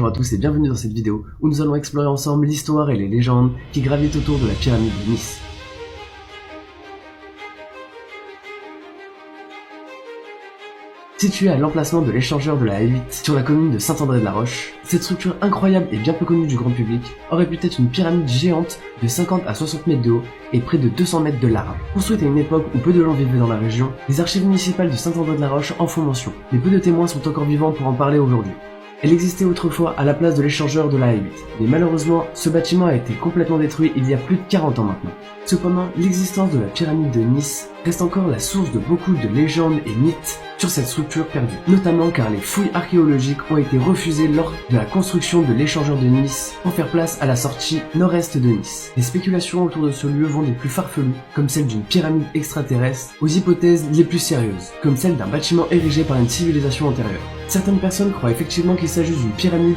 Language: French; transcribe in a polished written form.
Bonjour à tous et bienvenue dans cette vidéo où nous allons explorer ensemble l'histoire et les légendes qui gravitent autour de la pyramide de Nice. Située à l'emplacement de l'échangeur de la A8 sur la commune de Saint-André-de-la-Roche, cette structure incroyable et bien peu connue du grand public aurait pu être une pyramide géante de 50 à 60 mètres de haut et près de 200 mètres de large. Construite à une époque où peu de gens vivaient dans la région, les archives municipales de Saint-André-de-la-Roche en font mention, mais peu de témoins sont encore vivants pour en parler aujourd'hui. Elle existait autrefois à la place de l'échangeur de la A8, mais malheureusement, ce bâtiment a été complètement détruit il y a plus de 40 ans maintenant. Cependant, l'existence de la pyramide de Nice reste encore la source de beaucoup de légendes et mythes sur cette structure perdue, notamment car les fouilles archéologiques ont été refusées lors de la construction de l'échangeur de Nice pour faire place à la sortie nord-est de Nice. Les spéculations autour de ce lieu vont des plus farfelues, comme celle d'une pyramide extraterrestre, aux hypothèses les plus sérieuses, comme celle d'un bâtiment érigé par une civilisation antérieure. Certaines personnes croient effectivement qu'il s'agit d'une pyramide